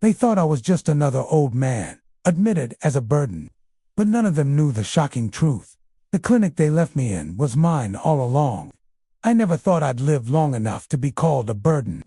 They thought I was just another old man, admitted as a burden. But none of them knew the shocking truth. The clinic they left me in was mine all along. I never thought I'd live long enough to be called a burden.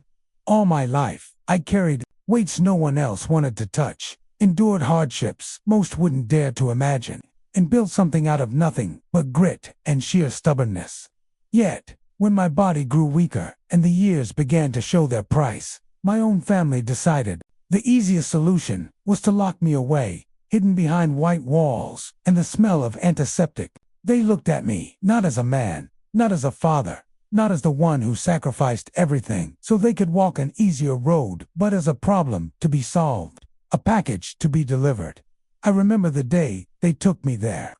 All my life, I carried weights no one else wanted to touch, endured hardships most wouldn't dare to imagine, and built something out of nothing but grit and sheer stubbornness. Yet, when my body grew weaker and the years began to show their price, my own family decided the easiest solution was to lock me away, hidden behind white walls and the smell of antiseptic. They looked at me not as a man, not as a father, not as the one who sacrificed everything so they could walk an easier road, but as a problem to be solved, a package to be delivered. I remember the day they took me there.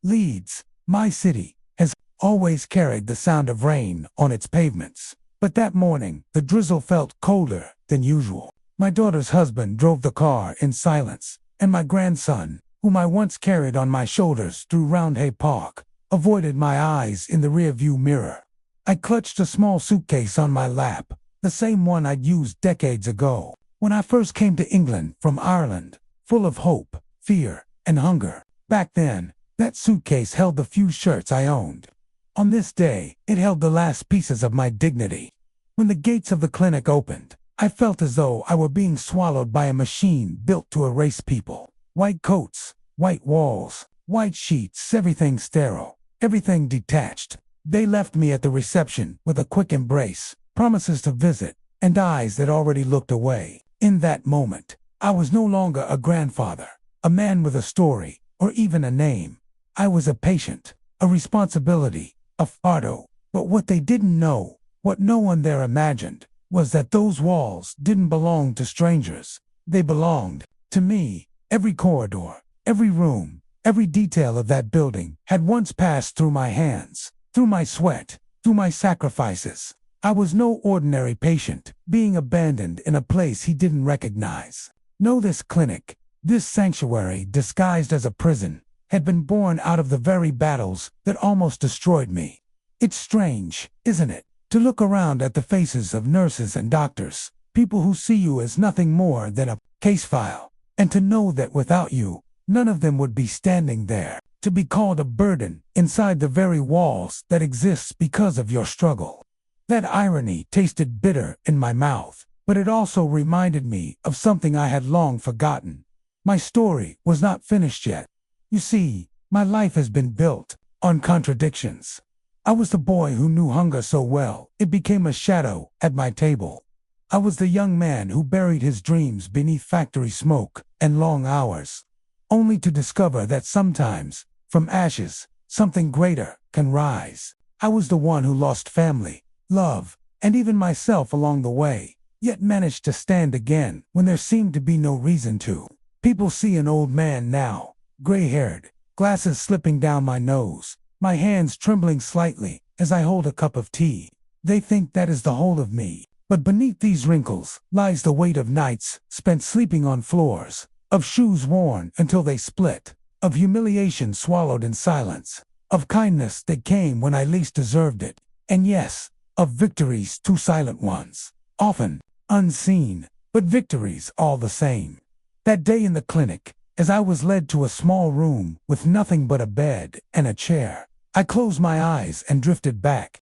Leeds, my city, has always carried the sound of rain on its pavements, but that morning the drizzle felt colder than usual. My daughter's husband drove the car in silence, and my grandson, whom I once carried on my shoulders through Roundhay Park, avoided my eyes in the rearview mirror. I clutched a small suitcase on my lap, the same one I'd used decades ago, when I first came to England from Ireland, full of hope, fear, and hunger. Back then, that suitcase held the few shirts I owned. On this day, it held the last pieces of my dignity. When the gates of the clinic opened, I felt as though I were being swallowed by a machine built to erase people. White coats, white walls, white sheets, everything sterile, everything detached. They left me at the reception with a quick embrace, promises to visit, and eyes that already looked away. In that moment, I was no longer a grandfather, a man with a story, or even a name. I was a patient, a responsibility, a fardo. But what they didn't know, what no one there imagined, was that those walls didn't belong to strangers. They belonged to me. Every corridor, every room, every detail of that building had once passed through my hands, through my sweat, through my sacrifices. I was no ordinary patient, being abandoned in a place he didn't recognize. No, this clinic, this sanctuary disguised as a prison, had been born out of the very battles that almost destroyed me. It's strange, isn't it, to look around at the faces of nurses and doctors, people who see you as nothing more than a case file, and to know that without you, none of them would be standing there, to be called a burden inside the very walls that exist because of your struggle. That irony tasted bitter in my mouth, but it also reminded me of something I had long forgotten. My story was not finished yet. You see, my life has been built on contradictions. I was the boy who knew hunger so well, it became a shadow at my table. I was the young man who buried his dreams beneath factory smoke and long hours, only to discover that sometimes, from ashes, something greater can rise. I was the one who lost family, love, and even myself along the way, yet managed to stand again when there seemed to be no reason to. People see an old man now, gray-haired, glasses slipping down my nose, my hands trembling slightly as I hold a cup of tea. They think that is the whole of me. But beneath these wrinkles lies the weight of nights spent sleeping on floors, of shoes worn until they split, of humiliation swallowed in silence, of kindness that came when I least deserved it, and yes, of victories, too silent ones, often unseen, but victories all the same. That day in the clinic, as I was led to a small room with nothing but a bed and a chair, I closed my eyes and drifted back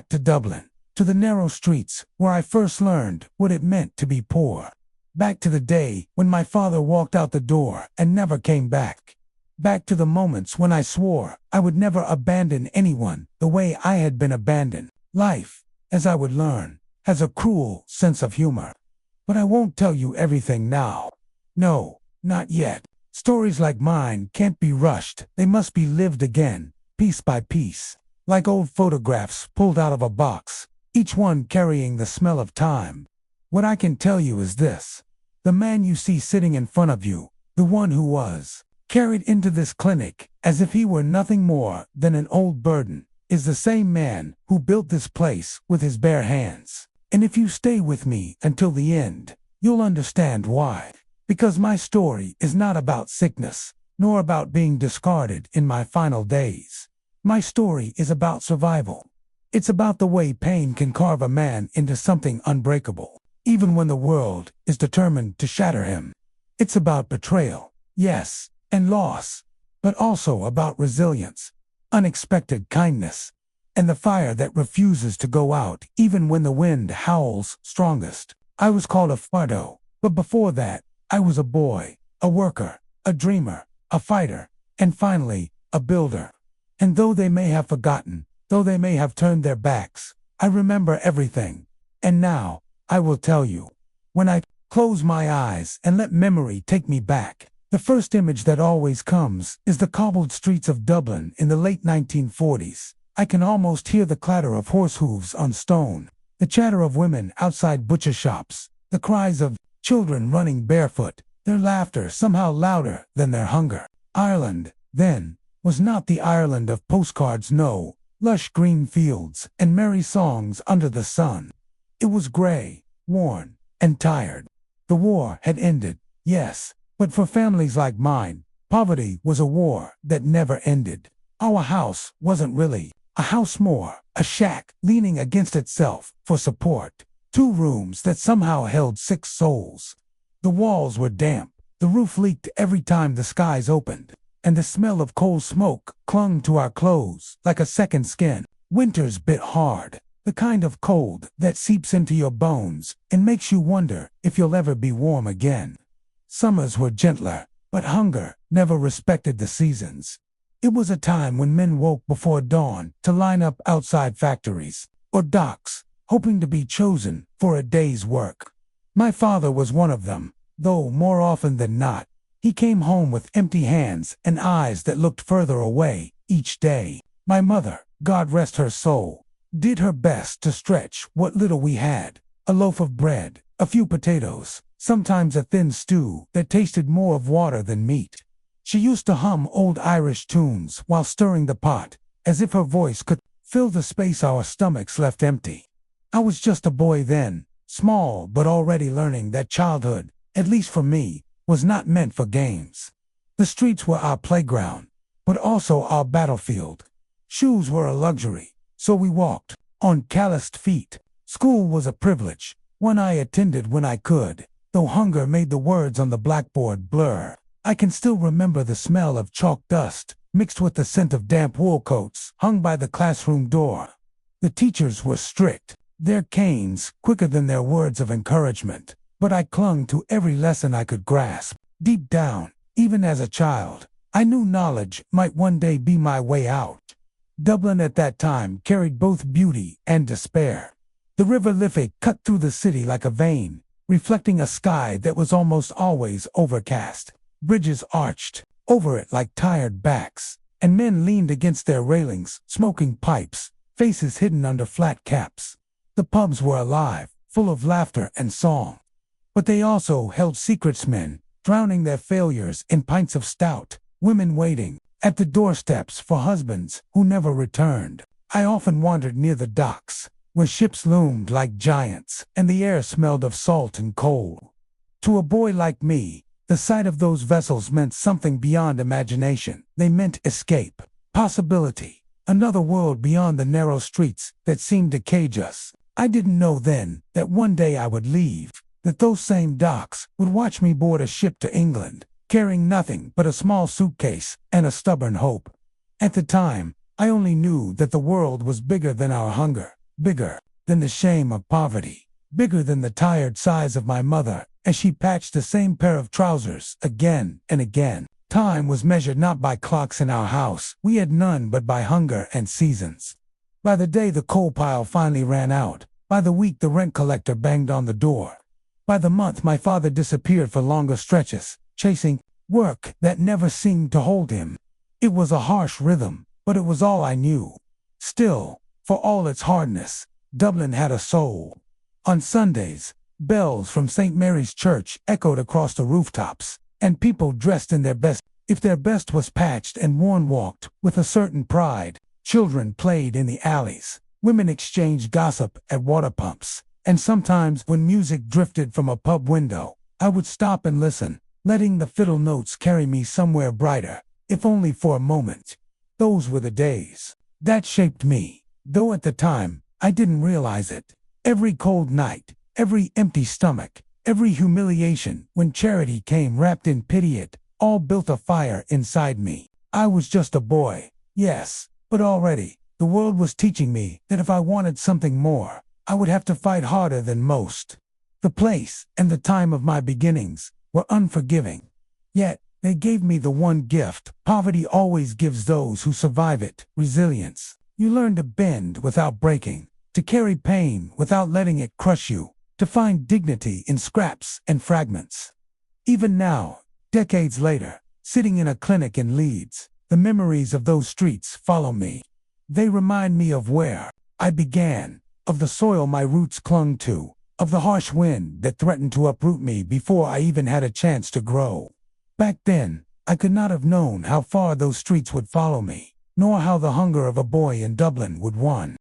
to Dublin, to the narrow streets where I first learned what it meant to be poor. Back to the day when my father walked out the door and never came back. Back to the moments when I swore I would never abandon anyone the way I had been abandoned. Life, as I would learn, has a cruel sense of humor. But I won't tell you everything now. No, not yet. Stories like mine can't be rushed. They must be lived again, piece by piece, like old photographs pulled out of a box, each one carrying the smell of time. What I can tell you is this: the man you see sitting in front of you, the one who was carried into this clinic as if he were nothing more than an old burden, is the same man who built this place with his bare hands. And if you stay with me until the end, you'll understand why. Because my story is not about sickness, nor about being discarded in my final days. My story is about survival. It's about the way pain can carve a man into something unbreakable. even when the world is determined to shatter him. It's about betrayal, yes, and loss, but also about resilience, unexpected kindness, and the fire that refuses to go out even when the wind howls strongest. I was called a fardo, but before that, I was a boy, a worker, a dreamer, a fighter, and finally, a builder. And though they may have forgotten, though they may have turned their backs, I remember everything. And now, I will tell you. When I close my eyes and let memory take me back, the first image that always comes is the cobbled streets of Dublin in the late 1940s. I can almost hear the clatter of horse hooves on stone, the chatter of women outside butcher shops, the cries of children running barefoot, their laughter somehow louder than their hunger. Ireland, then, was not the Ireland of postcards, no, lush green fields and merry songs under the sun. It was gray, worn, and tired. The war had ended, yes, but for families like mine, poverty was a war that never ended. Our house wasn't really a house, more a shack leaning against itself for support. 2 rooms that somehow held 6 souls. The walls were damp, the roof leaked every time the skies opened, and the smell of coal smoke clung to our clothes like a second skin. Winters bit hard, the kind of cold that seeps into your bones and makes you wonder if you'll ever be warm again. Summers were gentler, but hunger never respected the seasons. It was a time when men woke before dawn to line up outside factories or docks, hoping to be chosen for a day's work. My father was one of them, though more often than not, he came home with empty hands and eyes that looked further away each day. My mother, God rest her soul, did her best to stretch what little we had: a loaf of bread, a few potatoes, sometimes a thin stew that tasted more of water than meat. She used to hum old Irish tunes while stirring the pot, as if her voice could fill the space our stomachs left empty. I was just a boy then, small but already learning that childhood, at least for me, was not meant for games. The streets were our playground, but also our battlefield. Shoes were a luxury, so we walked on calloused feet. School was a privilege, one I attended when I could, though hunger made the words on the blackboard blur. I can still remember the smell of chalk dust, mixed with the scent of damp wool coats hung by the classroom door. The teachers were strict, their canes quicker than their words of encouragement, but I clung to every lesson I could grasp. Deep down, even as a child, I knew knowledge might one day be my way out. Dublin at that time carried both beauty and despair. The River Liffey cut through the city like a vein, reflecting a sky that was almost always overcast. Bridges arched over it like tired backs, and men leaned against their railings, smoking pipes, faces hidden under flat caps. The pubs were alive, full of laughter and song. But they also held secrets: men, drowning their failures in pints of stout, women waiting at the doorsteps for husbands who never returned. I often wandered near the docks, where ships loomed like giants, and the air smelled of salt and coal. To a boy like me, the sight of those vessels meant something beyond imagination. They meant escape, possibility, another world beyond the narrow streets that seemed to cage us. I didn't know then that one day I would leave, that those same docks would watch me board a ship to England, carrying nothing but a small suitcase and a stubborn hope. At the time, I only knew that the world was bigger than our hunger, bigger than the shame of poverty, bigger than the tired sighs of my mother as she patched the same pair of trousers again and again. Time was measured not by clocks in our house. We had none, but by hunger and seasons. By the day the coal pile finally ran out. By the week the rent collector banged on the door. By the month my father disappeared for longer stretches, chasing work that never seemed to hold him. It was a harsh rhythm, but it was all I knew. Still, for all its hardness, Dublin had a soul. On Sundays, bells from St. Mary's Church echoed across the rooftops, and people dressed in their best. If their best was patched and worn, walked with a certain pride. Children played in the alleys. Women exchanged gossip at water pumps. And sometimes, when music drifted from a pub window, I would stop and listen, letting the fiddle notes carry me somewhere brighter, if only for a moment. Those were the days that shaped me, though at the time, I didn't realize it. Every cold night, every empty stomach, every humiliation when charity came wrapped in pity, it all built a fire inside me. I was just a boy, yes, but already the world was teaching me that if I wanted something more, I would have to fight harder than most. The place and the time of my beginnings were unforgiving. Yet, they gave me the one gift poverty always gives those who survive it: resilience. You learn to bend without breaking, to carry pain without letting it crush you, to find dignity in scraps and fragments. Even now, decades later, sitting in a clinic in Leeds, the memories of those streets follow me. They remind me of where I began, of the soil my roots clung to, of the harsh wind that threatened to uproot me before I even had a chance to grow. Back then, I could not have known how far those streets would follow me, nor how the hunger of a boy in Dublin would one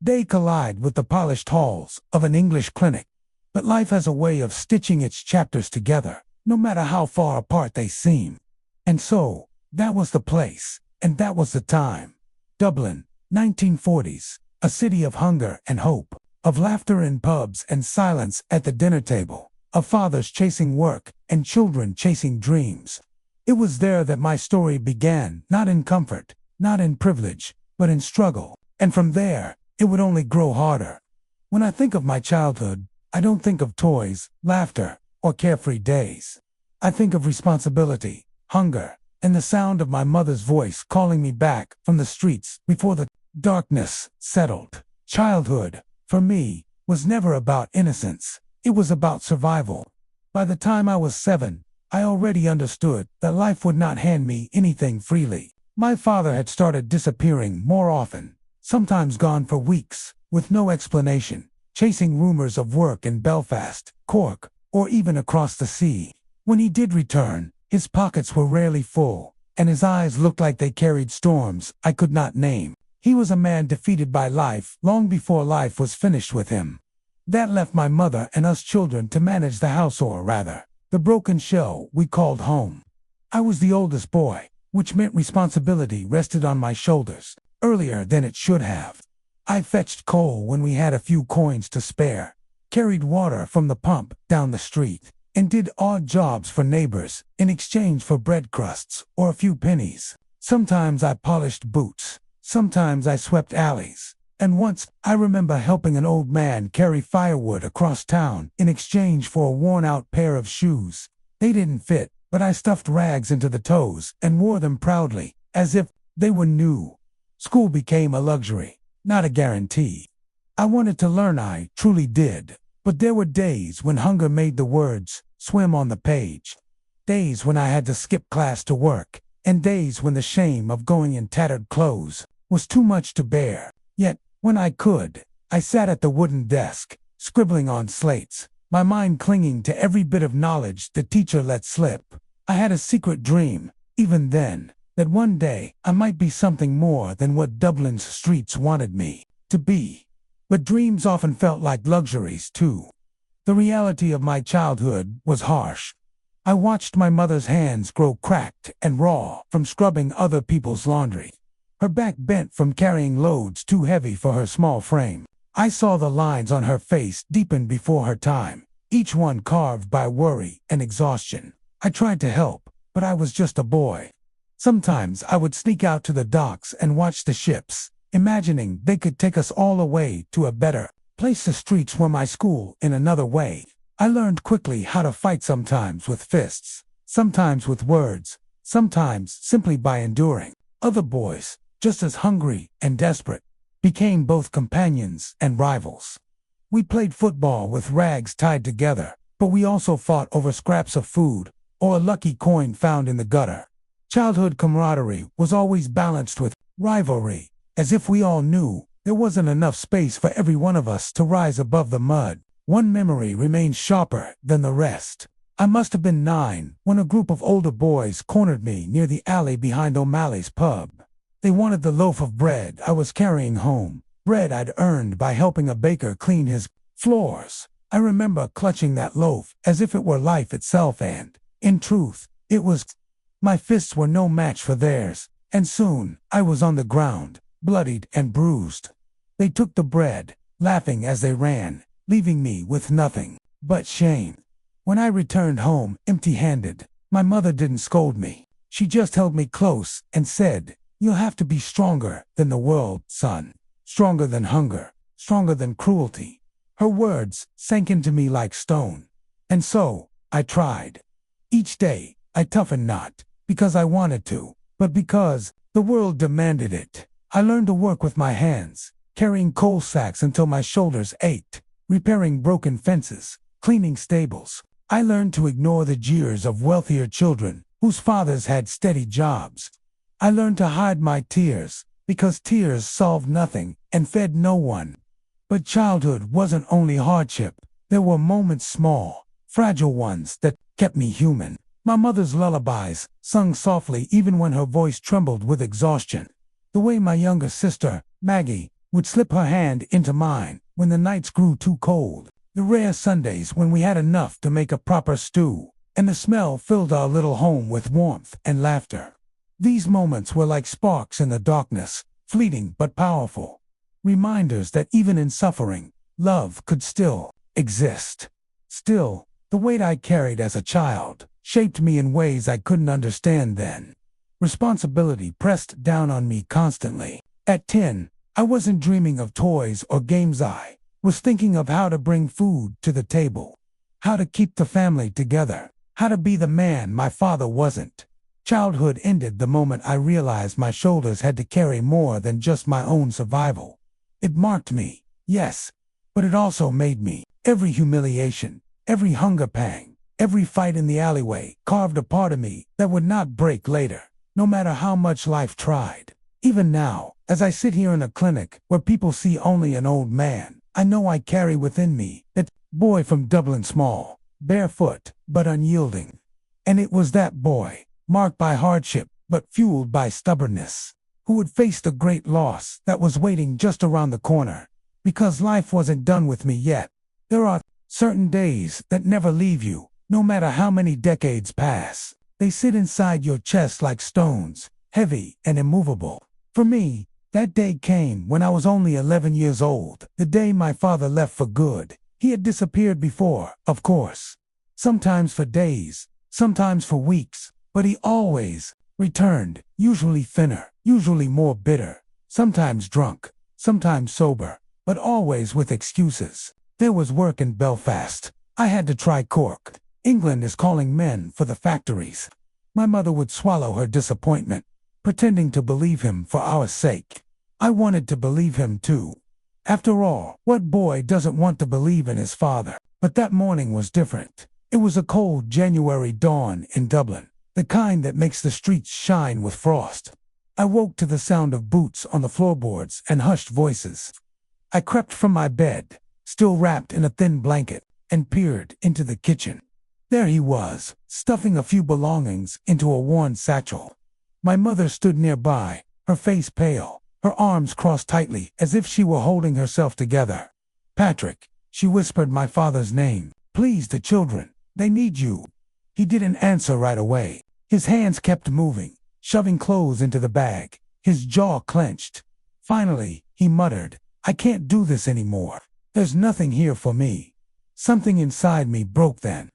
day collide with the polished halls of an English clinic. But life has a way of stitching its chapters together, no matter how far apart they seem. And so, that was the place, and that was the time. Dublin, 1940s, a city of hunger and hope, of laughter in pubs and silence at the dinner table, of fathers chasing work and children chasing dreams. It was there that my story began, not in comfort, not in privilege, but in struggle. And from there, it would only grow harder. When I think of my childhood, I don't think of toys, laughter, or carefree days. I think of responsibility, hunger, and the sound of my mother's voice calling me back from the streets before the darkness settled. Childhood, for me, was never about innocence. It was about survival. By the time I was 7, I already understood that life would not hand me anything freely. My father had started disappearing more often, sometimes gone for weeks, with no explanation, chasing rumors of work in Belfast, Cork, or even across the sea. When he did return, his pockets were rarely full, and his eyes looked like they carried storms I could not name. He was a man defeated by life long before life was finished with him. That left my mother and us children to manage the house, or rather, the broken shell we called home. I was the oldest boy, which meant responsibility rested on my shoulders, earlier than it should have. I fetched coal when we had a few coins to spare, carried water from the pump down the street, and did odd jobs for neighbors in exchange for bread crusts or a few pennies. Sometimes I polished boots, sometimes I swept alleys, and once I remember helping an old man carry firewood across town in exchange for a worn-out pair of shoes. They didn't fit, but I stuffed rags into the toes and wore them proudly, as if they were new. School became a luxury, not a guarantee. I wanted to learn, I truly did, but there were days when hunger made the words swim on the page. Days when I had to skip class to work, and days when the shame of going in tattered clothes was too much to bear. Yet, when I could, I sat at the wooden desk, scribbling on slates, my mind clinging to every bit of knowledge the teacher let slip. I had a secret dream, even then, that one day I might be something more than what Dublin's streets wanted me to be. But dreams often felt like luxuries, too. The reality of my childhood was harsh. I watched my mother's hands grow cracked and raw from scrubbing other people's laundry. Her back bent from carrying loads too heavy for her small frame. I saw the lines on her face deepen before her time, each one carved by worry and exhaustion. I tried to help, but I was just a boy. Sometimes I would sneak out to the docks and watch the ships, imagining they could take us all away to a better place. The streets were my school in another way. I learned quickly how to fight, sometimes with fists, sometimes with words, sometimes simply by enduring. Other boys, just as hungry and desperate, became both companions and rivals. We played football with rags tied together, but we also fought over scraps of food or a lucky coin found in the gutter. Childhood camaraderie was always balanced with rivalry, as if we all knew there wasn't enough space for every one of us to rise above the mud. One memory remains sharper than the rest. I must have been 9 when a group of older boys cornered me near the alley behind O'Malley's pub. They wanted the loaf of bread I was carrying home, bread I'd earned by helping a baker clean his floors. I remember clutching that loaf as if it were life itself, and, in truth, it was. My fists were no match for theirs, and soon I was on the ground, bloodied and bruised. They took the bread, laughing as they ran, leaving me with nothing but shame. When I returned home empty-handed, my mother didn't scold me. She just held me close and said, "You'll have to be stronger than the world, son. Stronger than hunger, stronger than cruelty." Her words sank into me like stone. And so, I tried. Each day, I toughened not because I wanted to, but because the world demanded it. I learned to work with my hands, carrying coal sacks until my shoulders ached, repairing broken fences, cleaning stables. I learned to ignore the jeers of wealthier children whose fathers had steady jobs. I learned to hide my tears because tears solved nothing and fed no one. But childhood wasn't only hardship. There were moments, small, fragile ones, that kept me human. My mother's lullabies, sung softly even when her voice trembled with exhaustion. The way my younger sister, Maggie, would slip her hand into mine when the nights grew too cold. The rare Sundays when we had enough to make a proper stew, and the smell filled our little home with warmth and laughter. These moments were like sparks in the darkness, fleeting but powerful. Reminders that even in suffering, love could still exist. Still, the weight I carried as a child shaped me in ways I couldn't understand then. Responsibility pressed down on me constantly. At 10, I wasn't dreaming of toys or games. I was thinking of how to bring food to the table, how to keep the family together, how to be the man my father wasn't. Childhood ended the moment I realized my shoulders had to carry more than just my own survival. It marked me, yes, but it also made me. Every humiliation, every hunger pang, every fight in the alleyway carved a part of me that would not break later, no matter how much life tried. Even now, as I sit here in a clinic where people see only an old man, I know I carry within me that boy from Dublin, small, barefoot, but unyielding. And it was that boy, marked by hardship but fueled by stubbornness, who would face the great loss that was waiting just around the corner. Because life wasn't done with me yet. There are certain days that never leave you, no matter how many decades pass. They sit inside your chest like stones, heavy and immovable. For me, that day came when I was only 11 years old, the day my father left for good. He had disappeared before, of course. Sometimes for days, sometimes for weeks, but he always returned, usually thinner, usually more bitter, sometimes drunk, sometimes sober, but always with excuses. There was work in Belfast. I had to try Cork. England is calling men for the factories. My mother would swallow her disappointment, pretending to believe him for our sake. I wanted to believe him too. After all, what boy doesn't want to believe in his father? But that morning was different. It was a cold January dawn in Dublin, the kind that makes the streets shine with frost. I woke to the sound of boots on the floorboards and hushed voices. I crept from my bed, still wrapped in a thin blanket, and peered into the kitchen. There he was, stuffing a few belongings into a worn satchel. My mother stood nearby, her face pale, her arms crossed tightly as if she were holding herself together. "Patrick," she whispered my father's name. "Please, the children, they need you." He didn't answer right away. His hands kept moving, shoving clothes into the bag, his jaw clenched. Finally, he muttered, "I can't do this anymore. There's nothing here for me." Something inside me broke then.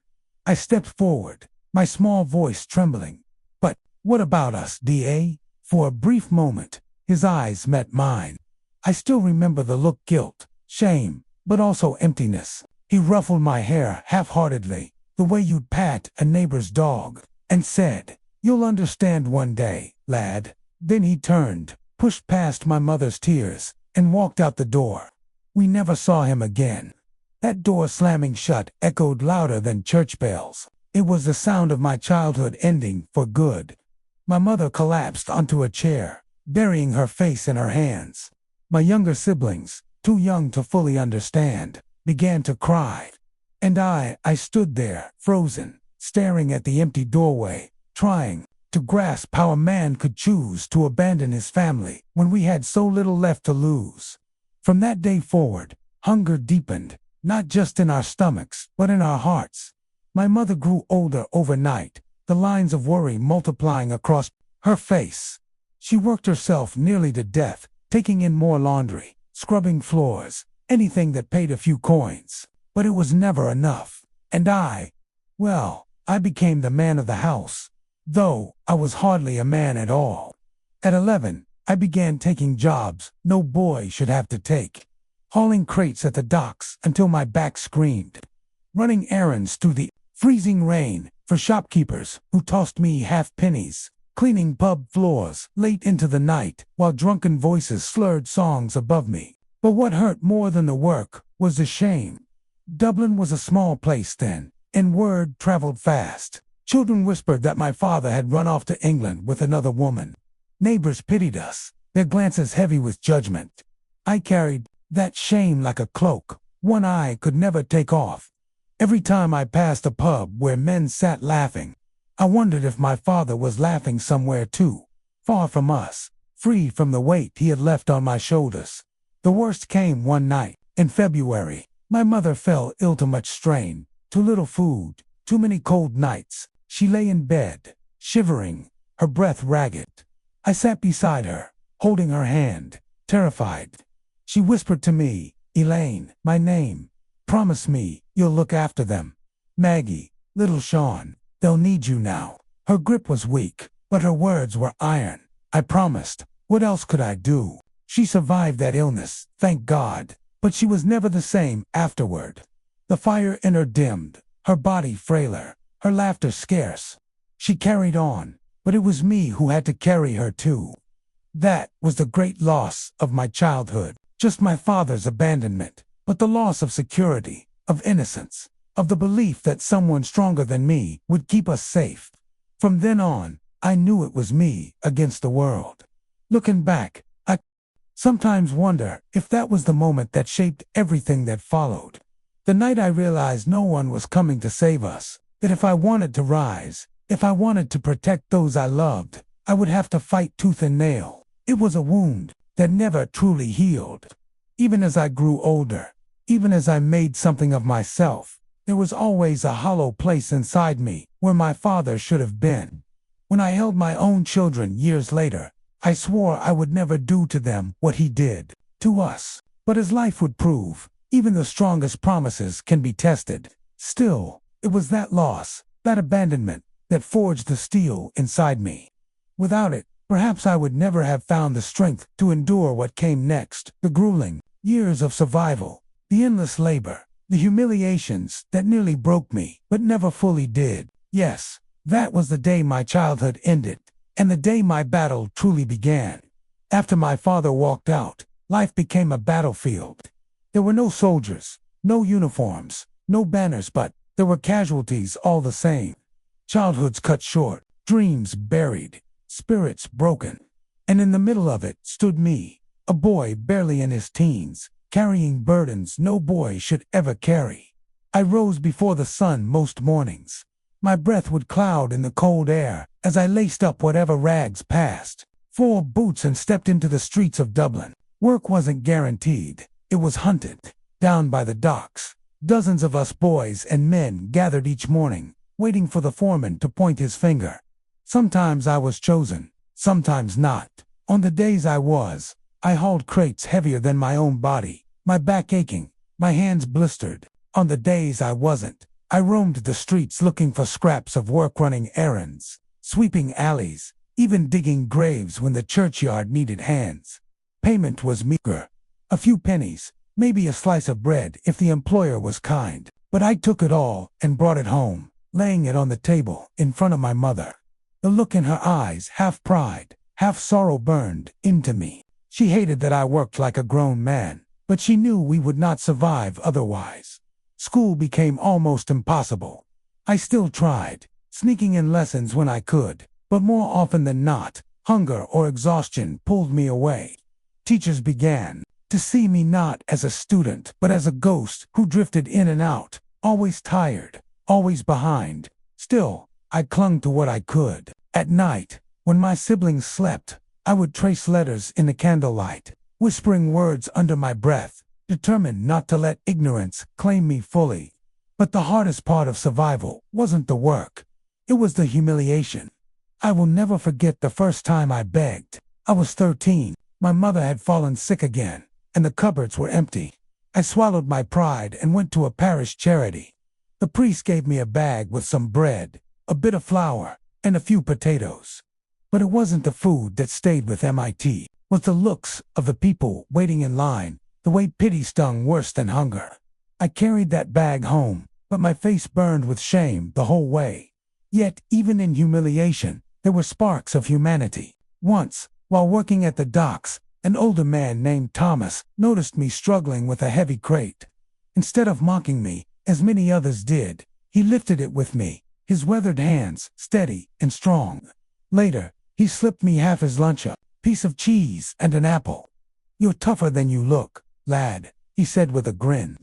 I stepped forward, my small voice trembling. "But what about us, D.A.?" For a brief moment, his eyes met mine. I still remember the look: guilt, shame, but also emptiness. He ruffled my hair half-heartedly, the way you'd pat a neighbor's dog, and said, "You'll understand one day, lad." Then he turned, pushed past my mother's tears, and walked out the door. We never saw him again. That door slamming shut echoed louder than church bells. It was the sound of my childhood ending for good. My mother collapsed onto a chair, burying her face in her hands. My younger siblings, too young to fully understand, began to cry. And I stood there, frozen, staring at the empty doorway, trying to grasp how a man could choose to abandon his family when we had so little left to lose. From that day forward, hunger deepened, not just in our stomachs, but in our hearts. My mother grew older overnight, the lines of worry multiplying across her face. She worked herself nearly to death, taking in more laundry, scrubbing floors, anything that paid a few coins. But it was never enough. And I became the man of the house, though I was hardly a man at all. At 11, I began taking jobs no boy should have to take, hauling crates at the docks until my back screamed, running errands through the freezing rain for shopkeepers who tossed me half pennies, cleaning pub floors late into the night while drunken voices slurred songs above me. But what hurt more than the work was the shame. Dublin was a small place then, and word traveled fast. Children whispered that my father had run off to England with another woman. Neighbors pitied us, their glances heavy with judgment. I carried that shame like a cloak, one I could never take off. Every time I passed a pub where men sat laughing, I wondered if my father was laughing somewhere too, far from us, free from the weight he had left on my shoulders. The worst came one night, in February. My mother fell ill to much strain, too little food, too many cold nights. She lay in bed, shivering, her breath ragged. I sat beside her, holding her hand, terrified. She whispered to me, "Elaine, my name. Promise me you'll look after them. Maggie, little Sean, they'll need you now." Her grip was weak, but her words were iron. I promised. What else could I do? She survived that illness, thank God, but she was never the same afterward. The fire in her dimmed, her body frailer, her laughter scarce. She carried on, but it was me who had to carry her too. That was the great loss of my childhood, just my father's abandonment, but the loss of security, of innocence, of the belief that someone stronger than me would keep us safe. From then on, I knew it was me against the world. Looking back, I sometimes wonder if that was the moment that shaped everything that followed. The night I realized no one was coming to save us, that if I wanted to rise, if I wanted to protect those I loved, I would have to fight tooth and nail. It was a wound that never truly healed. Even as I grew older, even as I made something of myself, there was always a hollow place inside me where my father should have been. When I held my own children years later, I swore I would never do to them what he did to us. But as life would prove, even the strongest promises can be tested. Still, it was that loss, that abandonment, that forged the steel inside me. Without it, perhaps I would never have found the strength to endure what came next, the grueling years of survival, the endless labor, the humiliations that nearly broke me, but never fully did. Yes, that was the day my childhood ended, and the day my battle truly began. After my father walked out, life became a battlefield. There were no soldiers, no uniforms, no banners, but there were casualties all the same. Childhoods cut short, dreams buried, spirits broken. And in the middle of it stood me, a boy barely in his teens, carrying burdens no boy should ever carry. I rose before the sun most mornings. My breath would cloud in the cold air as I laced up whatever rags passed, wore boots and stepped into the streets of Dublin. Work wasn't guaranteed. It was hunted. Down by the docks, dozens of us boys and men gathered each morning, waiting for the foreman to point his finger. Sometimes I was chosen, sometimes not. On the days I hauled crates heavier than my own body, my back aching, my hands blistered. On the days I wasn't, I roamed the streets looking for scraps of work, running errands, sweeping alleys, even digging graves when the churchyard needed hands. Payment was meager. A few pennies, maybe a slice of bread if the employer was kind. But I took it all and brought it home, laying it on the table in front of my mother. The look in her eyes, half pride, half sorrow, burned into me. She hated that I worked like a grown man, but she knew we would not survive otherwise. School became almost impossible. I still tried, sneaking in lessons when I could, but more often than not, hunger or exhaustion pulled me away. Teachers began to see me not as a student, but as a ghost who drifted in and out, always tired, always behind. Still, I clung to what I could. At night, when my siblings slept, I would trace letters in the candlelight, whispering words under my breath, determined not to let ignorance claim me fully. But the hardest part of survival wasn't the work. It was the humiliation. I will never forget the first time I begged. I was 13. My mother had fallen sick again, and the cupboards were empty. I swallowed my pride and went to a parish charity. The priest gave me a bag with some bread, a bit of flour, and a few potatoes. But it wasn't the food that stayed with me. It was the looks of the people waiting in line, the way pity stung worse than hunger. I carried that bag home, but my face burned with shame the whole way. Yet, even in humiliation, there were sparks of humanity. Once, while working at the docks, an older man named Thomas noticed me struggling with a heavy crate. Instead of mocking me, as many others did, he lifted it with me, his weathered hands steady and strong. Later, he slipped me half his lunch, a piece of cheese and an apple. "You're tougher than you look, lad," he said with a grin.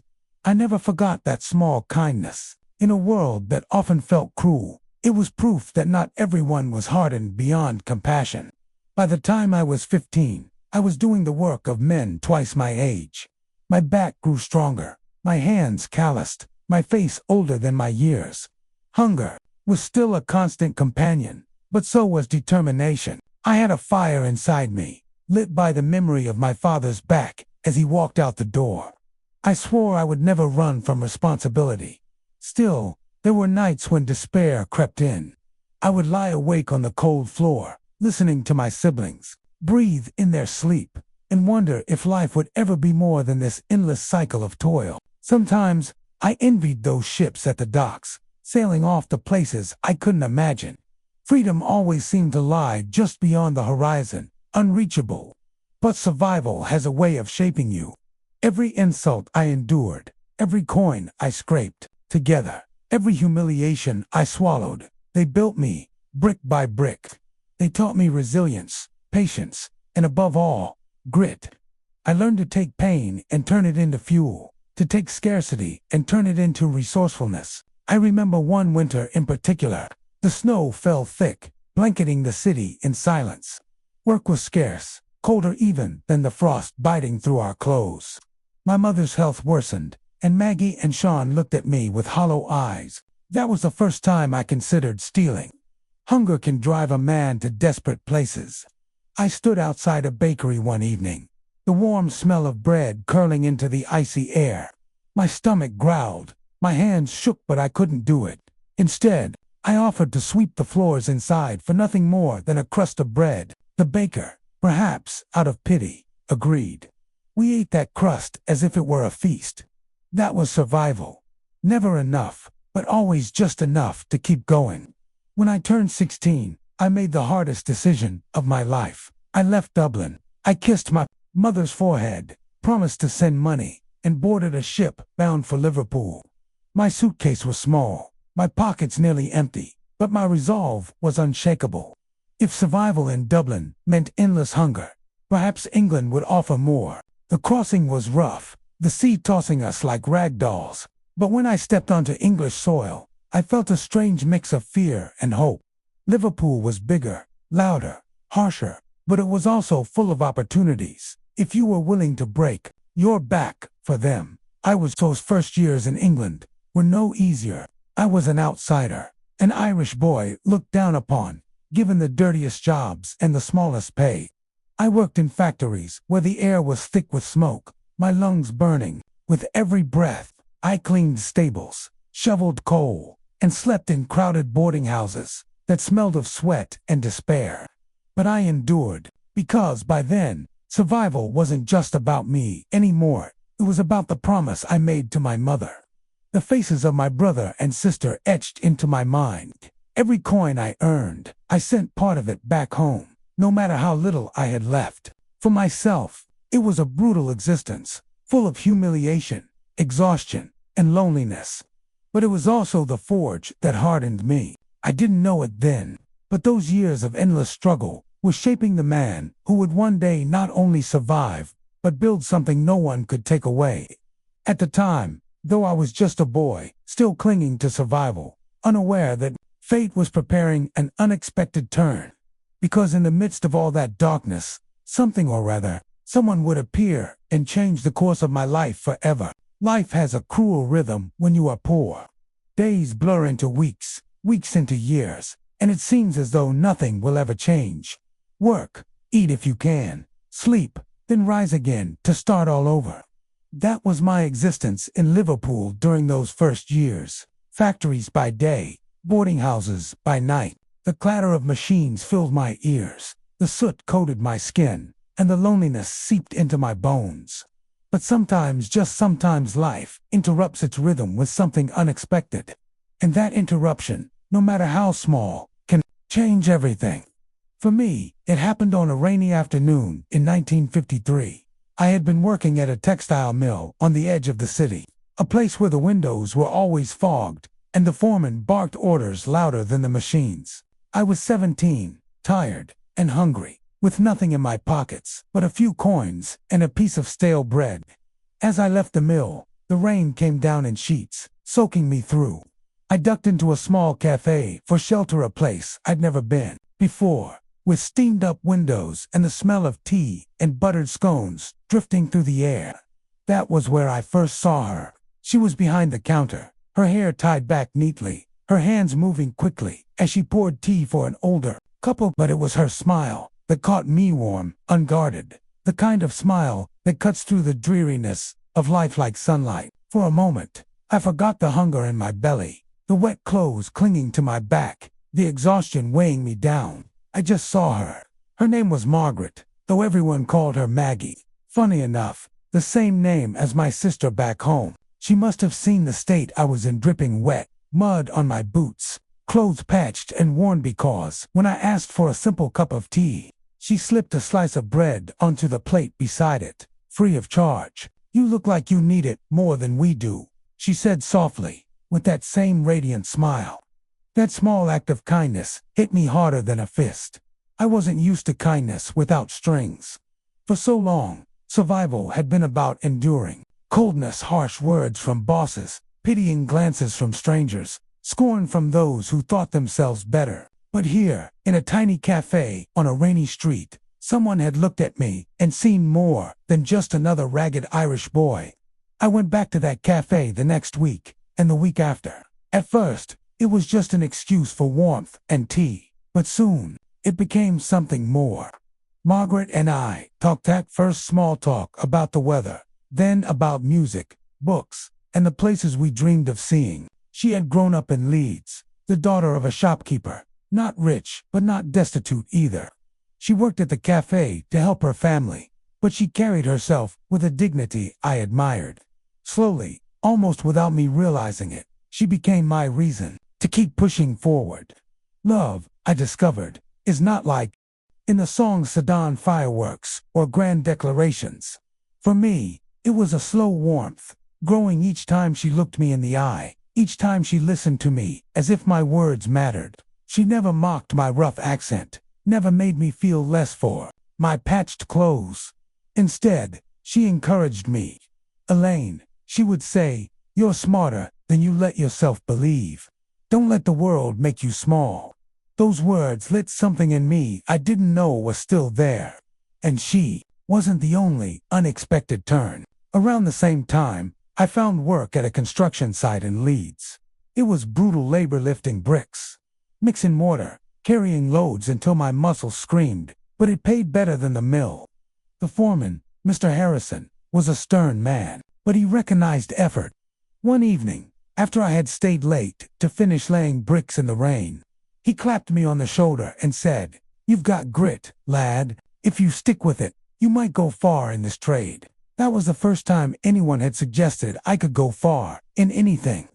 I never forgot that small kindness. In a world that often felt cruel, it was proof that not everyone was hardened beyond compassion. By the time I was 15, I was doing the work of men twice my age. My back grew stronger, my hands calloused, my face older than my years. Hunger was still a constant companion, but so was determination. I had a fire inside me, lit by the memory of my father's back as he walked out the door. I swore I would never run from responsibility. Still, there were nights when despair crept in. I would lie awake on the cold floor, listening to my siblings breathe in their sleep, and wonder if life would ever be more than this endless cycle of toil. Sometimes, I envied those ships at the docks, sailing off to places I couldn't imagine. Freedom always seemed to lie just beyond the horizon, unreachable. But survival has a way of shaping you. Every insult I endured, every coin I scraped together, every humiliation I swallowed, they built me, brick by brick. They taught me resilience, patience, and above all, grit. I learned to take pain and turn it into fuel, to take scarcity and turn it into resourcefulness. I remember one winter in particular. The snow fell thick, blanketing the city in silence. Work was scarce, colder even than the frost biting through our clothes. My mother's health worsened, and Maggie and Sean looked at me with hollow eyes. That was the first time I considered stealing. Hunger can drive a man to desperate places. I stood outside a bakery one evening, the warm smell of bread curling into the icy air. My stomach growled, my hands shook, but I couldn't do it. Instead, I offered to sweep the floors inside for nothing more than a crust of bread. The baker, perhaps out of pity, agreed. We ate that crust as if it were a feast. That was survival. Never enough, but always just enough to keep going. When I turned 16, I made the hardest decision of my life. I left Dublin. I kissed my mother's forehead, promised to send money, and boarded a ship bound for Liverpool. My suitcase was small, my pockets nearly empty, but my resolve was unshakable. If survival in Dublin meant endless hunger, perhaps England would offer more. The crossing was rough, the sea tossing us like rag dolls, but when I stepped onto English soil, I felt a strange mix of fear and hope. Liverpool was bigger, louder, harsher, but it was also full of opportunities, if you were willing to break your back for them. Those first years in England were no easier. I was an outsider, an Irish boy looked down upon, given the dirtiest jobs and the smallest pay. I worked in factories where the air was thick with smoke, my lungs burning. With every breath, I cleaned stables, shoveled coal, and slept in crowded boarding houses that smelled of sweat and despair. But I endured, because by then, survival wasn't just about me anymore. It was about the promise I made to my mother. The faces of my brother and sister etched into my mind. Every coin I earned, I sent part of it back home, no matter how little I had left. For myself, it was a brutal existence, full of humiliation, exhaustion, and loneliness. But it was also the forge that hardened me. I didn't know it then, but those years of endless struggle were shaping the man who would one day not only survive, but build something no one could take away. At the time, though I was just a boy, still clinging to survival, unaware that fate was preparing an unexpected turn. Because in the midst of all that darkness, something or rather, someone would appear and change the course of my life forever. Life has a cruel rhythm when you are poor. Days blur into weeks, weeks into years, and it seems as though nothing will ever change. Work, eat if you can, sleep, then rise again to start all over. That was my existence in Liverpool during those first years. Factories by day, boarding houses by night. The clatter of machines filled my ears, the soot coated my skin, and the loneliness seeped into my bones. But sometimes, just sometimes, life interrupts its rhythm with something unexpected. And that interruption, no matter how small, can change everything. For me, it happened on a rainy afternoon in 1953. I had been working at a textile mill on the edge of the city, a place where the windows were always fogged, and the foreman barked orders louder than the machines. I was 17, tired, and hungry, with nothing in my pockets but a few coins and a piece of stale bread. As I left the mill, the rain came down in sheets, soaking me through. I ducked into a small cafe for shelter, a place I'd never been before, with steamed-up windows and the smell of tea and buttered scones drifting through the air. That was where I first saw her. She was behind the counter, her hair tied back neatly, her hands moving quickly as she poured tea for an older couple. But it was her smile that caught me warm, unguarded, the kind of smile that cuts through the dreariness of life like sunlight. For a moment, I forgot the hunger in my belly, the wet clothes clinging to my back, the exhaustion weighing me down. I just saw her. Her name was Margaret, though everyone called her Maggie. Funny enough, the same name as my sister back home. She must have seen the state I was in, dripping wet, mud on my boots, clothes patched and worn, because when I asked for a simple cup of tea, she slipped a slice of bread onto the plate beside it, free of charge. "You look like you need it more than we do," she said softly, with that same radiant smile. That small act of kindness hit me harder than a fist. I wasn't used to kindness without strings. For so long, survival had been about enduring. Coldness, harsh words from bosses, pitying glances from strangers, scorn from those who thought themselves better. But here, in a tiny cafe on a rainy street, someone had looked at me and seen more than just another ragged Irish boy. I went back to that cafe the next week, and the week after. At first, it was just an excuse for warmth and tea, but soon, it became something more. Margaret and I talked at first small talk about the weather, then about music, books, and the places we dreamed of seeing. She had grown up in Leeds, the daughter of a shopkeeper, not rich, but not destitute either. She worked at the cafe to help her family, but she carried herself with a dignity I admired. Slowly, almost without me realizing it, she became my reason to keep pushing forward. Love, I discovered, is not like in the songs Sedan Fireworks or Grand Declarations. For me, it was a slow warmth, growing each time she looked me in the eye, each time she listened to me as if my words mattered. She never mocked my rough accent, never made me feel less for my patched clothes. Instead, she encouraged me. "Elaine," she would say, "you're smarter than you let yourself believe. Don't let the world make you small." Those words lit something in me I didn't know was still there. And she wasn't the only unexpected turn. Around the same time, I found work at a construction site in Leeds. It was brutal labor, lifting bricks, mixing mortar, carrying loads until my muscles screamed, but it paid better than the mill. The foreman, Mr. Harrison, was a stern man, but he recognized effort. One evening, after I had stayed late to finish laying bricks in the rain, he clapped me on the shoulder and said, "You've got grit, lad. If you stick with it, you might go far in this trade." That was the first time anyone had suggested I could go far in anything.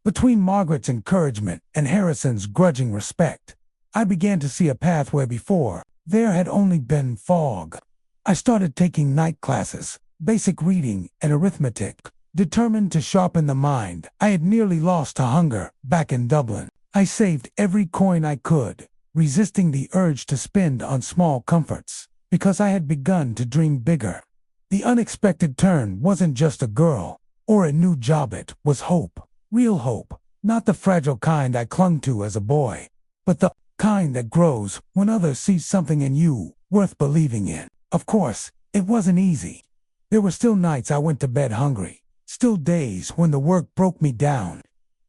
Between Margaret's encouragement and Harrison's grudging respect, I began to see a path where before there had only been fog. I started taking night classes, basic reading and arithmetic, determined to sharpen the mind I had nearly lost to hunger back in Dublin. I saved every coin I could, resisting the urge to spend on small comforts, because I had begun to dream bigger. The unexpected turn wasn't just a girl or a new job, it was hope. Real hope, not the fragile kind I clung to as a boy, but the kind that grows when others see something in you worth believing in. Of course, it wasn't easy. There were still nights I went to bed hungry, still days when the work broke me down.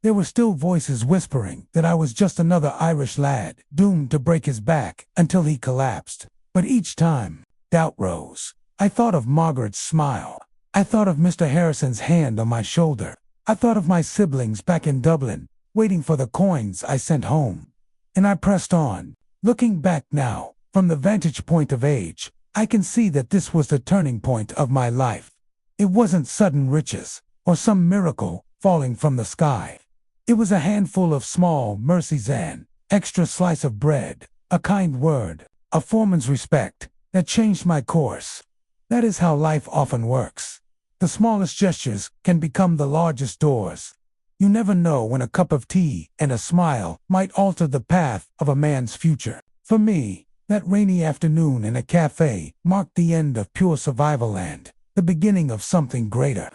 There were still voices whispering that I was just another Irish lad doomed to break his back until he collapsed. But each time, doubt rose. I thought of Margaret's smile, I thought of Mr. Harrison's hand on my shoulder. I thought of my siblings back in Dublin, waiting for the coins I sent home. And I pressed on. Looking back now, from the vantage point of age, I can see that this was the turning point of my life. It wasn't sudden riches, or some miracle falling from the sky. It was a handful of small mercies, an extra slice of bread, a kind word, a foreman's respect, that changed my course. That is how life often works. The smallest gestures can become the largest doors. You never know when a cup of tea and a smile might alter the path of a man's future. For me, that rainy afternoon in a cafe marked the end of pure survival and the beginning of something greater.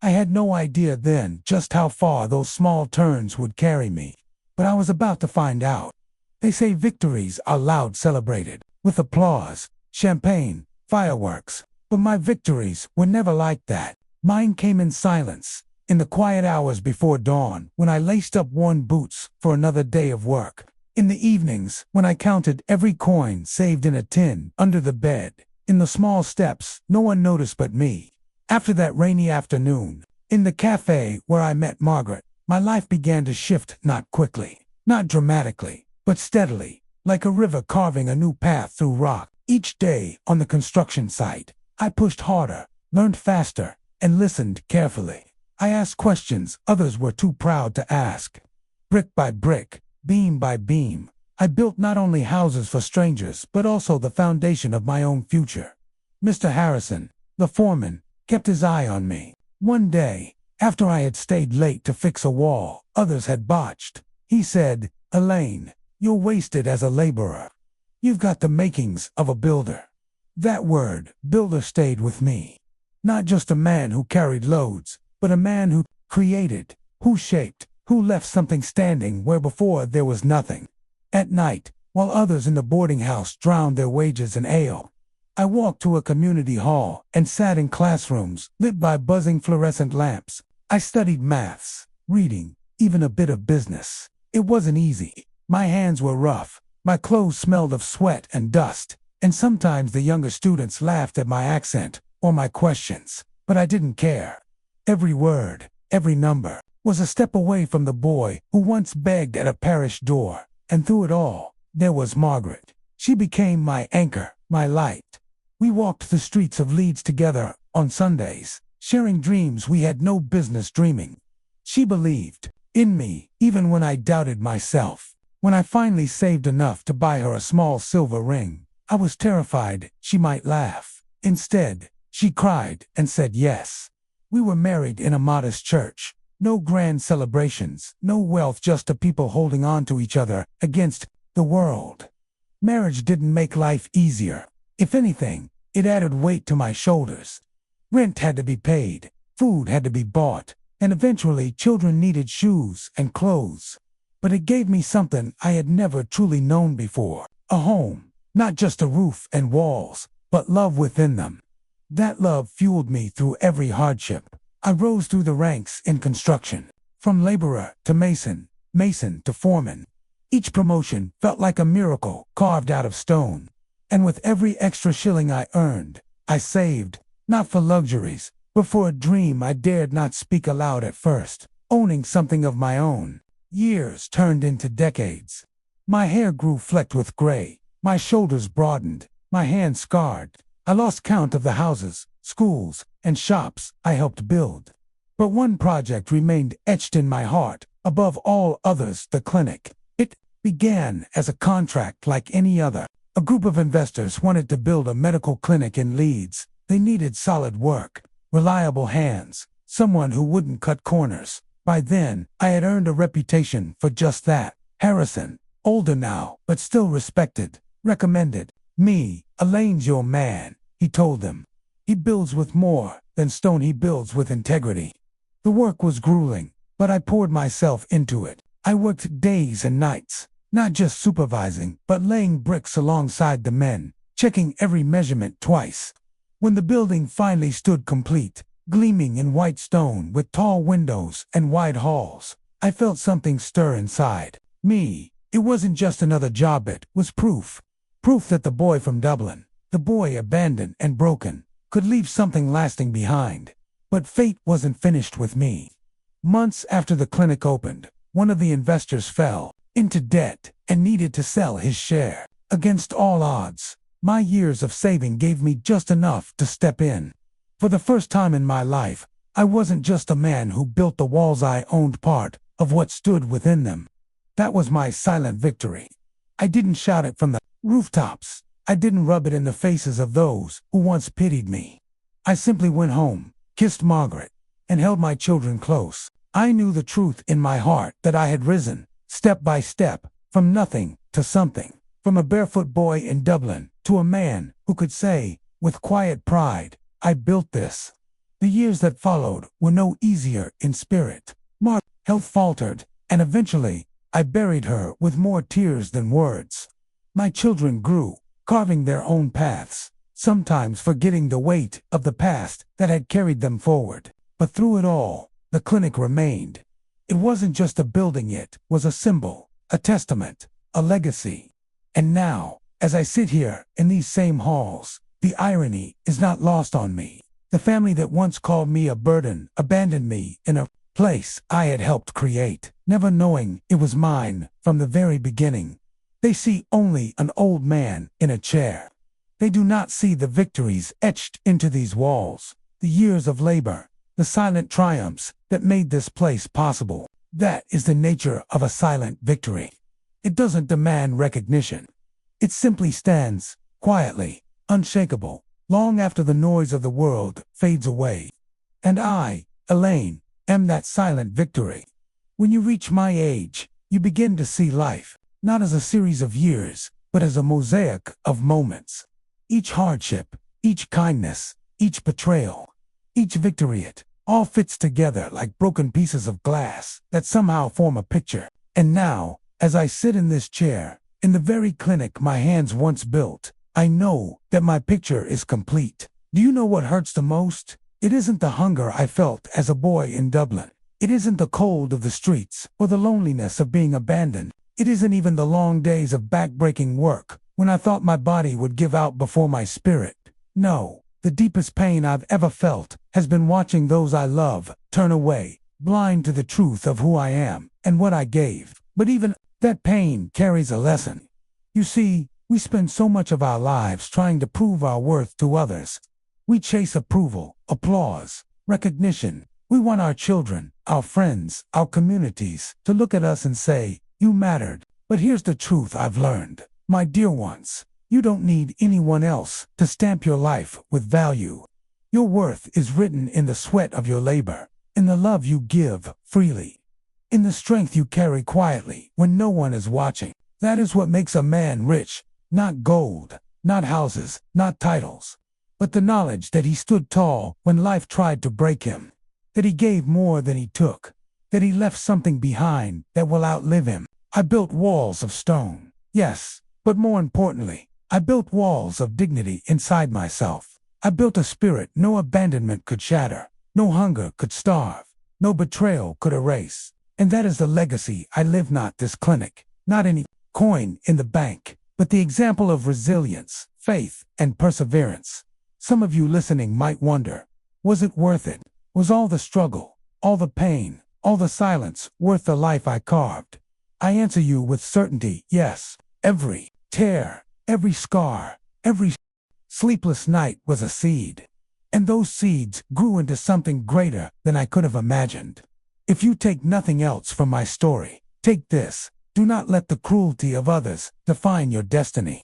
I had no idea then just how far those small turns would carry me, but I was about to find out. They say victories are loud celebrated, with applause, champagne, fireworks, but my victories were never like that. Mine came in silence, in the quiet hours before dawn, when I laced up worn boots for another day of work. In the evenings, when I counted every coin saved in a tin under the bed. In the small steps no one noticed but me. After that rainy afternoon, in the cafe where I met Margaret, my life began to shift, not quickly, not dramatically, but steadily, like a river carving a new path through rock. Each day on the construction site, I pushed harder, learned faster, and listened carefully. I asked questions others were too proud to ask. Brick by brick, beam by beam, I built not only houses for strangers but also the foundation of my own future. Mr. Harrison, the foreman, kept his eye on me. One day, after I had stayed late to fix a wall others had botched, he said, "Elaine, you're wasted as a laborer. You've got the makings of a builder." That word, builder, stayed with me. Not just a man who carried loads, but a man who created, who shaped, who left something standing where before there was nothing. At night, while others in the boarding house drowned their wages in ale, I walked to a community hall and sat in classrooms lit by buzzing fluorescent lamps. I studied maths, reading, even a bit of business. It wasn't easy. My hands were rough, my clothes smelled of sweat and dust, and sometimes the younger students laughed at my accent or my questions, but I didn't care. Every word, every number, was a step away from the boy who once begged at a parish door, and through it all, there was Margaret. She became my anchor, my light. We walked the streets of Leeds together on Sundays, sharing dreams we had no business dreaming. She believed in me, even when I doubted myself. When I finally saved enough to buy her a small silver ring, I was terrified she might laugh. Instead, she cried and said yes. We were married in a modest church. No grand celebrations, no wealth, just a people holding on to each other against the world. Marriage didn't make life easier. If anything, it added weight to my shoulders. Rent had to be paid, food had to be bought, and eventually children needed shoes and clothes. But it gave me something I had never truly known before. A home, not just a roof and walls, but love within them. That love fueled me through every hardship. I rose through the ranks in construction, from laborer to mason, mason to foreman. Each promotion felt like a miracle carved out of stone. And with every extra shilling I earned, I saved, not for luxuries, but for a dream I dared not speak aloud at first, owning something of my own. Years turned into decades. My hair grew flecked with gray, my shoulders broadened, my hands scarred. I lost count of the houses, schools, and shops I helped build. But one project remained etched in my heart, above all others: the clinic. It began as a contract like any other. A group of investors wanted to build a medical clinic in Leeds. They needed solid work, reliable hands, someone who wouldn't cut corners. By then, I had earned a reputation for just that. Harrison, older now, but still respected, recommended me. "Elaine's your man," he told them. "He builds with more than stone, he builds with integrity." The work was grueling, but I poured myself into it. I worked days and nights, not just supervising, but laying bricks alongside the men, checking every measurement twice. When the building finally stood complete, gleaming in white stone with tall windows and wide halls, I felt something stir inside me. It wasn't just another job, it was proof. Proof that the boy from Dublin, the boy abandoned and broken, could leave something lasting behind. But fate wasn't finished with me. Months after the clinic opened, one of the investors fell into debt and needed to sell his share. Against all odds, my years of saving gave me just enough to step in. For the first time in my life, I wasn't just a man who built the walls. I owned part of what stood within them. That was my silent victory. I didn't shout it from the rooftops. I didn't rub it in the faces of those who once pitied me. I simply went home, kissed Margaret, and held my children close. I knew the truth in my heart that I had risen, step by step, from nothing to something. From a barefoot boy in Dublin to a man who could say, with quiet pride, I built this. The years that followed were no easier in spirit. Margaret's health faltered, and eventually, I buried her with more tears than words. My children grew, carving their own paths, sometimes forgetting the weight of the past that had carried them forward. But through it all, the clinic remained. It wasn't just a building, it was a symbol, a testament, a legacy. And now, as I sit here in these same halls, the irony is not lost on me. The family that once called me a burden abandoned me in a place I had helped create, never knowing it was mine from the very beginning. They see only an old man in a chair. They do not see the victories etched into these walls, the years of labor, the silent triumphs that made this place possible. That is the nature of a silent victory. It doesn't demand recognition. It simply stands, quietly, unshakable, long after the noise of the world fades away. And I, Elaine, am that silent victory. When you reach my age, you begin to see life, not as a series of years, but as a mosaic of moments. Each hardship, each kindness, each betrayal, each victory, it all fits together like broken pieces of glass that somehow form a picture. And now, as I sit in this chair, in the very clinic my hands once built, I know that my picture is complete. Do you know what hurts the most? It isn't the hunger I felt as a boy in Dublin. It isn't the cold of the streets or the loneliness of being abandoned. It isn't even the long days of back-breaking work when I thought my body would give out before my spirit. No, the deepest pain I've ever felt has been watching those I love turn away, blind to the truth of who I am and what I gave. But even that pain carries a lesson. You see, we spend so much of our lives trying to prove our worth to others. We chase approval, applause, recognition. We want our children, our friends, our communities to look at us and say, you mattered. But here's the truth I've learned. My dear ones, you don't need anyone else to stamp your life with value. Your worth is written in the sweat of your labor, in the love you give freely, in the strength you carry quietly when no one is watching. That is what makes a man rich, not gold, not houses, not titles, but the knowledge that he stood tall when life tried to break him, that he gave more than he took, that he left something behind that will outlive him. I built walls of stone, yes, but more importantly, I built walls of dignity inside myself. I built a spirit no abandonment could shatter, no hunger could starve, no betrayal could erase. And that is the legacy I live, not this clinic, not any coin in the bank, but the example of resilience, faith, and perseverance. Some of you listening might wonder, was it worth it? Was all the struggle, all the pain, all the silence worth the life I carved? I answer you with certainty, yes. Every tear, every scar, every sleepless night was a seed. And those seeds grew into something greater than I could have imagined. If you take nothing else from my story, take this. Do not let the cruelty of others define your destiny.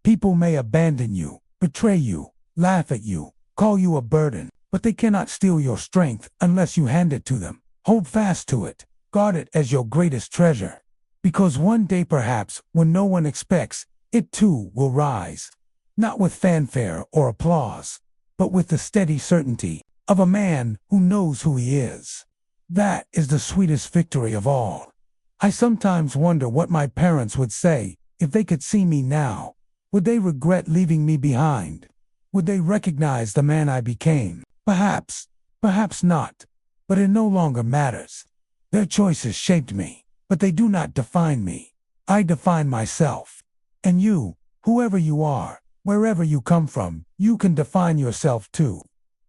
People may abandon you, betray you, laugh at you, call you a burden, but they cannot steal your strength unless you hand it to them. Hold fast to it. Guard it as your greatest treasure. Because one day perhaps, when no one expects, it too will rise. Not with fanfare or applause, but with the steady certainty of a man who knows who he is. That is the sweetest victory of all. I sometimes wonder what my parents would say if they could see me now. Would they regret leaving me behind? Would they recognize the man I became? Perhaps, perhaps not. But it no longer matters. Their choices shaped me, but they do not define me. I define myself. And you, whoever you are, Wherever you come from, you can define yourself too.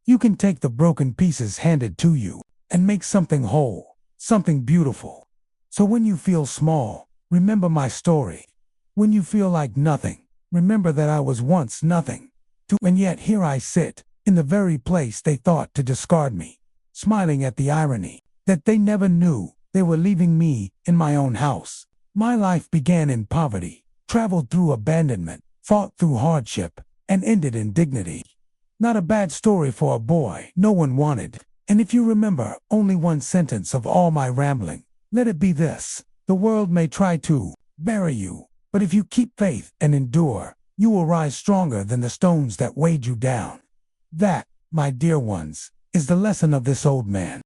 You can take the broken pieces handed to you and make something whole, something beautiful. So when you feel small, remember my story. When you feel like nothing, remember that I was once nothing. And yet here I sit, in the very place they thought to discard me, smiling at the irony that they never knew they were leaving me in my own house. My life began in poverty, traveled through abandonment, fought through hardship, and ended in dignity. Not a bad story for a boy no one wanted. And if you remember only one sentence of all my rambling, let it be this: the world may try to bury you, but if you keep faith and endure, you will rise stronger than the stones that weighed you down. That, my dear ones, is the lesson of this old man.